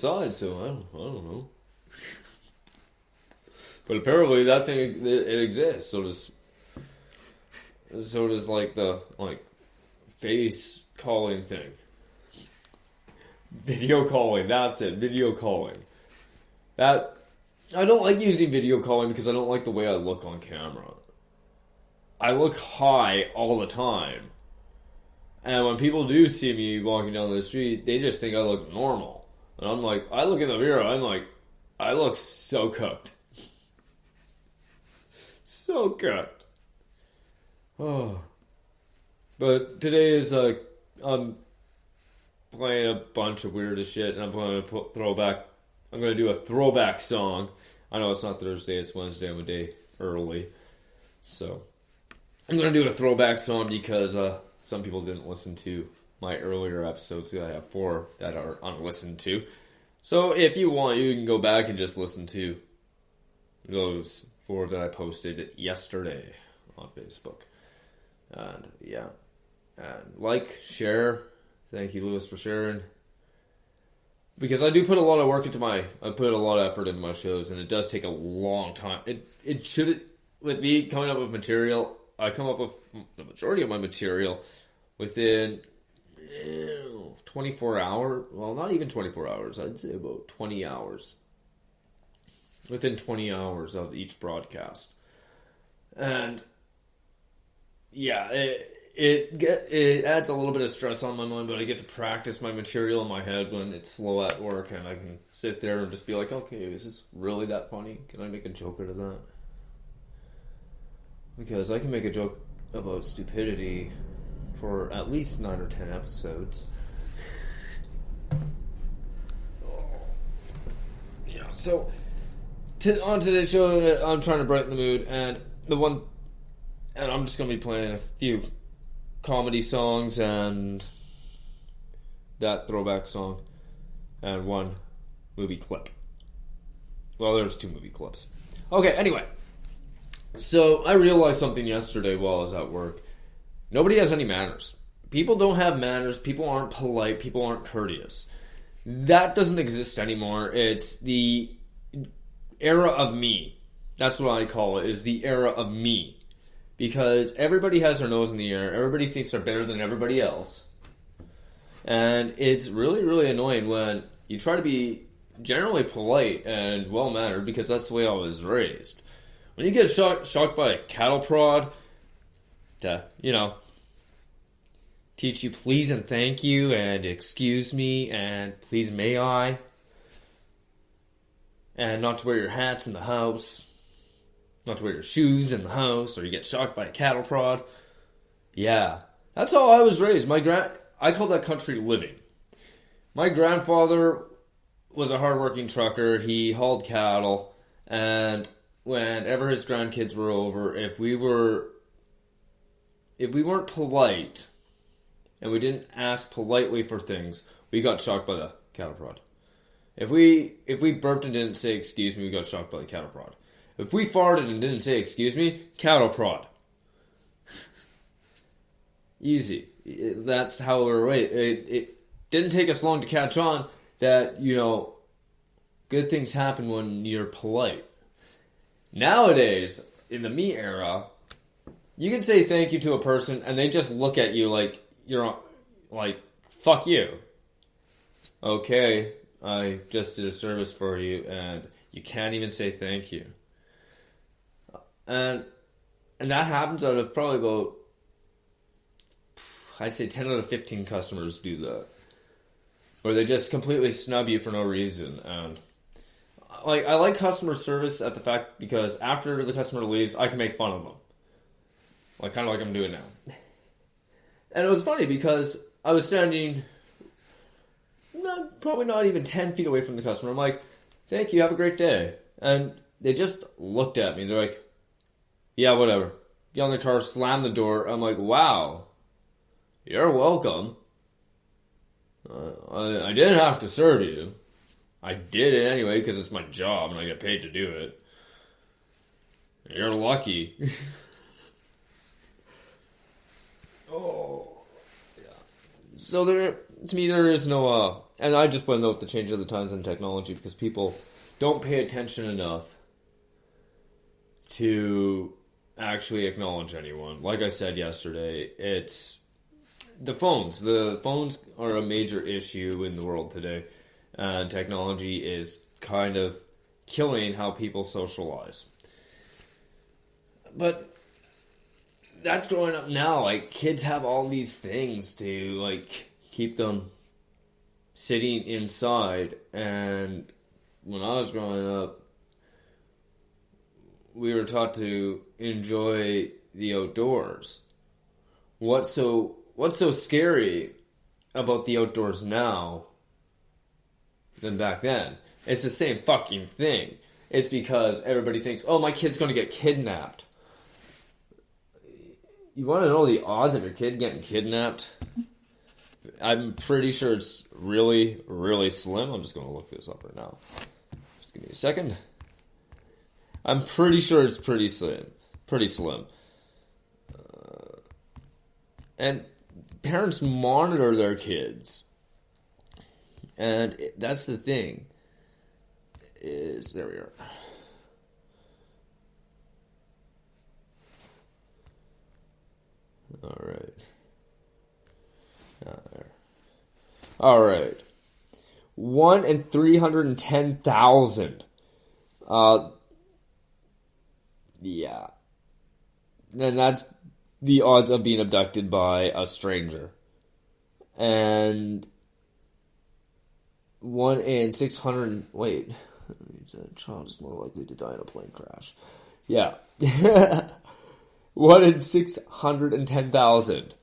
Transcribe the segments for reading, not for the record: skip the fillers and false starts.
inside, so I don't know. But apparently that thing, it exists. So does like the face calling thing. Video calling, that's it. Video calling. I don't like using video calling because I don't like the way I look on camera. I look high all the time. And when people do see me walking down the street, they just think I look normal. And I'm like, I look in the mirror, I'm like, I look so cooked. So cooked. Oh. But today is I'm playing a bunch of weirdest shit, and I'm going to do a throwback song. I know it's not Thursday, it's Wednesday, I'm a day early. So, I'm going to do a throwback song because some people didn't listen to my earlier episodes. I have 4 that are unlistened to. So, if you want, you can go back and just listen to those 4 that I posted yesterday on Facebook. And, yeah. And like, share. Thank you, Lewis, for sharing. Because I do put a lot of work into I put a lot of effort into my shows, and it does take a long time. It should, with me coming up with material, I come up with the majority of my material within 24 hours. Well, not even 24 hours. I'd say about 20 hours. Within 20 hours of each broadcast. And, yeah, it adds a little bit of stress on my mind, but I get to practice my material in my head when it's slow at work, and I can sit there and just be like, okay, is this really that funny? Can I make a joke out of that? Because I can make a joke about stupidity for at least 9 or 10 episodes. Yeah, so on today's show, I'm trying to brighten the mood, and I'm just going to be playing a few comedy songs and that throwback song and 1 movie clip. Well, there's 2 movie clips. Okay, anyway. So, I realized something yesterday while I was at work. Nobody has any manners. People don't have manners. People aren't polite. People aren't courteous. That doesn't exist anymore. It's the era of me. That's what I call it, is the era of me. Because everybody has their nose in the air. Everybody thinks they're better than everybody else. And it's really, really annoying when you try to be generally polite and well-mannered, because that's the way I was raised. When you get shocked by a cattle prod to, teach you please and thank you and excuse me and please may I, and not to wear your hats in the house, not to wear your shoes in the house, or you get shocked by a cattle prod. Yeah, that's how I was raised. I call that country living. My grandfather was a hardworking trucker. He hauled cattle, and whenever his grandkids were over, if we weren't polite and we didn't ask politely for things, we got shocked by the cattle prod. If we burped and didn't say excuse me, we got shocked by the cattle prod. If we farted and didn't say excuse me, cattle prod. Easy. That's how we were raised. It didn't take us long to catch on that, good things happen when you're polite. Nowadays, in the me era, you can say thank you to a person and they just look at you like you're like, fuck you. Okay, I just did a service for you and you can't even say thank you. And that happens out of probably about, I'd say 10 out of 15 customers do that. Where they just completely snub you for no reason. And I like customer service at the fact because after the customer leaves, I can make fun of them. Kind of like I'm doing now. And it was funny because I was standing probably not even 10 feet away from the customer. I'm like, thank you, have a great day. And they just looked at me. They're like, yeah, whatever. Get on the car, slam the door. I'm like, wow, you're welcome. I didn't have to serve you. I did it anyway because it's my job and I get paid to do it. You're lucky. Oh, yeah. So to me, there is no and I just blame that with the change of the times and technology because people don't pay attention enough to actually acknowledge anyone. Like I said yesterday, it's the phones. The phones are a major issue in the world today, and technology is kind of killing how people socialize. But that's growing up now. Like, kids have all these things to, like, keep them sitting inside. And when I was growing up, we were taught to enjoy the outdoors. What's so scary about the outdoors now than back then? It's the same fucking thing. It's because everybody thinks, oh, my kid's going to get kidnapped. You want to know the odds of your kid getting kidnapped? I'm pretty sure it's really, really slim. I'm just going to look this up right now. Just give me a second. I'm pretty sure it's pretty slim. Pretty slim. And parents monitor their kids. And that's the thing. There we are. All right. 1 in 310,000. Yeah. And that's the odds of being abducted by a stranger. And 1 in 600... Wait. A child is more likely to die in a plane crash. Yeah. 1 in 610,000.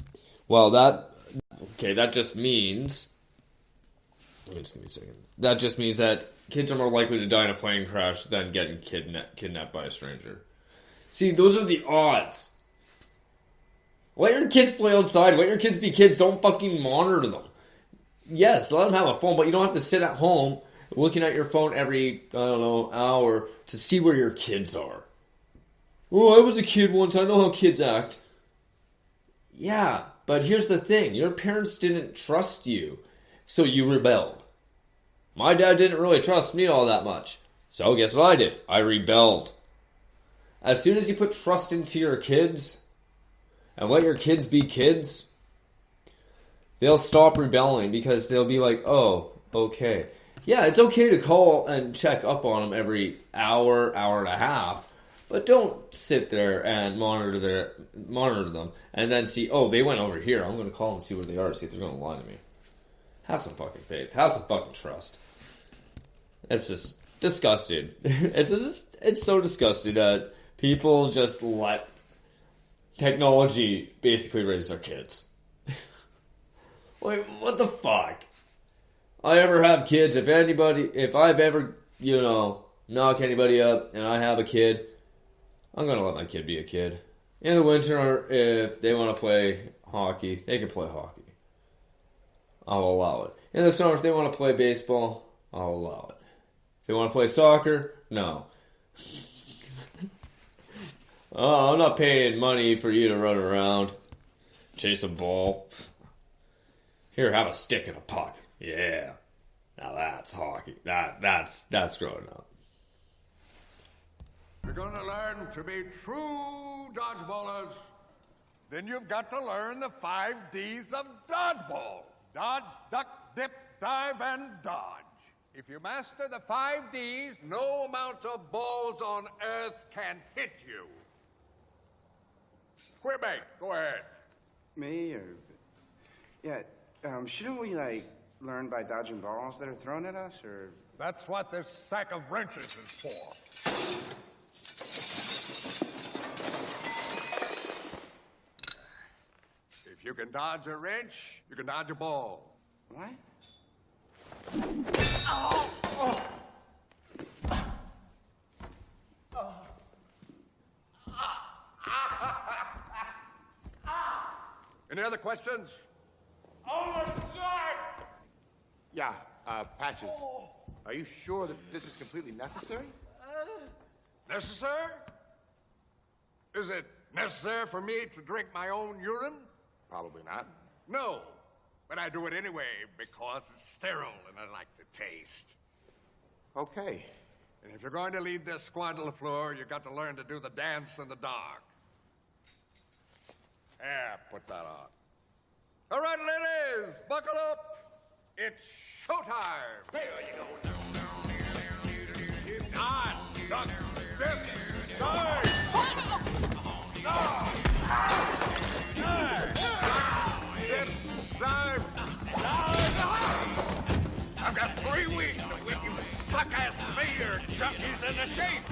Well, that just means... Just give me a second. That just means that kids are more likely to die in a plane crash than getting kidnapped by a stranger. See, those are the odds. Let your kids play outside. Let your kids be kids. Don't fucking monitor them. Yes, let them have a phone, but you don't have to sit at home looking at your phone every, hour to see where your kids are. Oh, I was a kid once. I know how kids act. Yeah, but here's the thing. Your parents didn't trust you, so you rebelled. My dad didn't really trust me all that much. So guess what I did? I rebelled. As soon as you put trust into your kids and let your kids be kids, they'll stop rebelling because they'll be like, oh, okay. Yeah, it's okay to call and check up on them every hour and a half, but don't sit there and monitor them and then see, oh, they went over here. I'm going to call them and see where they are, see if they're going to lie to me. Have some fucking faith. Have some fucking trust. It's just disgusting. It's so disgusting that people just let technology basically raise their kids. Like, what the fuck? I ever have kids, if I've ever, knock anybody up and I have a kid, I'm going to let my kid be a kid. In the winter, if they want to play hockey, they can play hockey. I'll allow it. In the summer, if they want to play baseball, I'll allow it. If they want to play soccer, no. Oh, I'm not paying money for you to run around, chase a ball. Here, have a stick and a puck. Yeah. Now that's hockey. That's growing up. You're going to learn to be true dodgeballers. Then you've got to learn the 5 Ds of dodgeball. Dodge, duck, dip, dive, and dodge. If you master the 5 Ds, no amount of balls on earth can hit you. Quebec, go ahead. Me or... Yeah, shouldn't we, learn by dodging balls that are thrown at us, or... That's what this sack of wrenches is for. If you can dodge a wrench, you can dodge a ball. What? Oh! Oh! Any other questions? Oh, my God! Yeah, Patches. Are you sure that this is completely necessary? Necessary? Is it necessary for me to drink my own urine? Probably not. No. but I do it anyway because it's sterile and I like the taste. Okay. And if you're going to lead this squad to LaFleur, you've got to learn to do the dance in the dark. Yeah, put that on. All right, ladies, buckle up. It's showtime. There you go. Dodge, duck, dip, dive. Dodge. Dip, dive, dive. I've got 3 weeks to whip you suck-ass fader junkies into shape.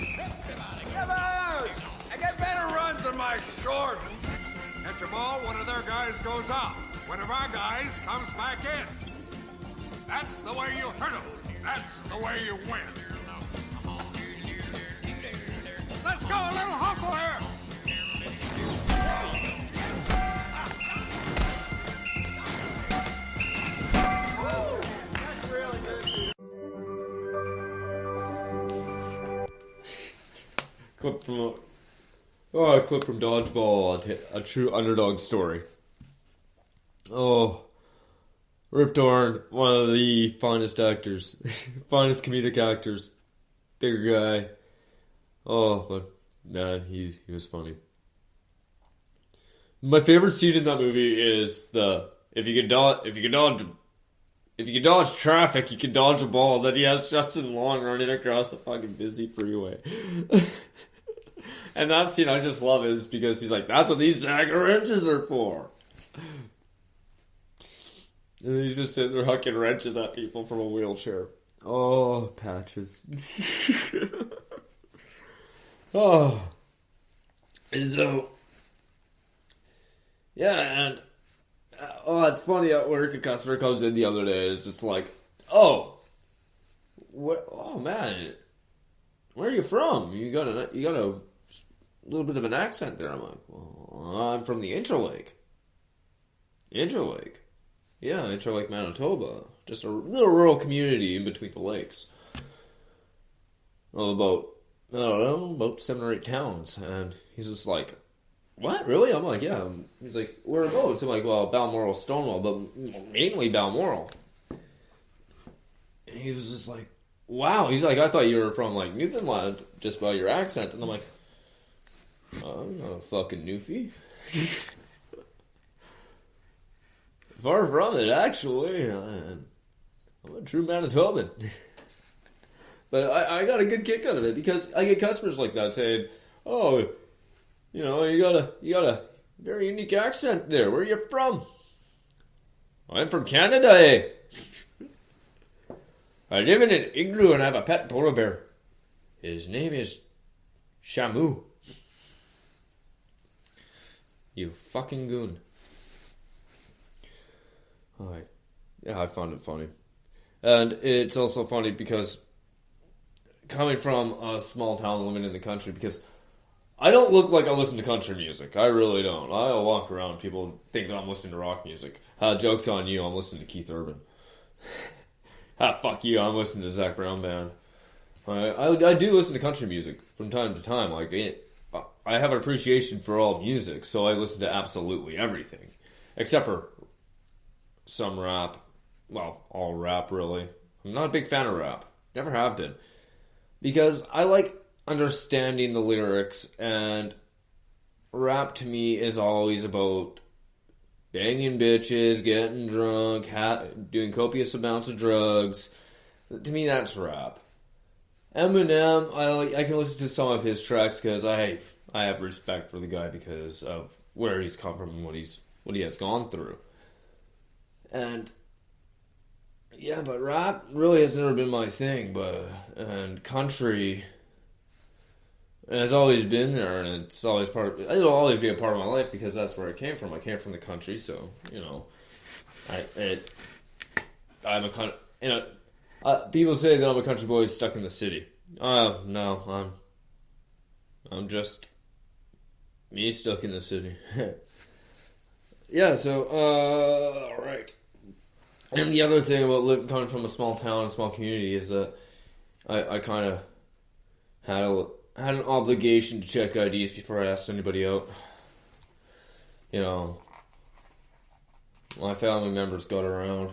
Come on! I get better runs than my shorts. Catch them all, one of their guys goes out. One of our guys comes back in. That's the way you hurt them. That's the way you win. Let's go, a little hustle here. Clip from Dodgeball, a true underdog story. Oh, Rip Torn, one of the finest actors, finest comedic actors, bigger guy. Oh, but man, he was funny. My favorite scene in that movie is if you can dodge traffic, you can dodge a ball. That he has Justin Long running across a fucking busy freeway. And that scene I just love is because he's like, that's what these sack of wrenches are for. And he's just sitting there hucking wrenches at people from a wheelchair. Oh, Patches. Oh. So, yeah, and it's funny at work. A customer comes in the other day. It's just like, oh man, where are you from? You got a little bit of an accent there. I'm like, well, I'm from the Interlake. Interlake, yeah, Interlake, Manitoba. Just a little rural community in between the lakes. Well, about 7 or 8 towns, and he's just like, what, really? I'm like, yeah. He's like, whereabouts? I'm like, well, Balmoral, Stonewall, but mainly Balmoral. And he was just like, wow. He's like, I thought you were from, like, Newfoundland, just by your accent. And I'm like, I'm not a fucking Newfie. Far from it, actually. I'm a true Manitoban. But I got a good kick out of it, because I get customers like that saying, oh, you know, you got a very unique accent there. Where are you from? I'm from Canada, eh? I live in an igloo and I have a pet polar bear. His name is Shamu. You fucking goon. I found it funny. And it's also funny because coming from a small town living in the country, because I don't look like I listen to country music. I really don't. I walk around and people think that I'm listening to rock music. Joke's on you, I'm listening to Keith Urban. Fuck you, I'm listening to Zac Brown Band. I do listen to country music from time to time. I have an appreciation for all music, so I listen to absolutely everything. Except for some rap. Well, all rap, really. I'm not a big fan of rap. Never have been. Because I like understanding the lyrics, and rap to me is always about banging bitches, getting drunk, doing copious amounts of drugs. To me, that's rap. Eminem, I can listen to some of his tracks because I have respect for the guy because of where he's come from and what he has gone through. And yeah, but rap really has never been my thing. And country has always been there, and it's always it'll always be a part of my life because that's where I came from. I came from the country, so you know, people say that I'm a country boy stuck in the city. No, I'm just me stuck in the city. Yeah, so, alright. And the other thing about coming from a small town, a small community, is that I kind of had an obligation to check IDs before I asked anybody out. You know, My family members got around.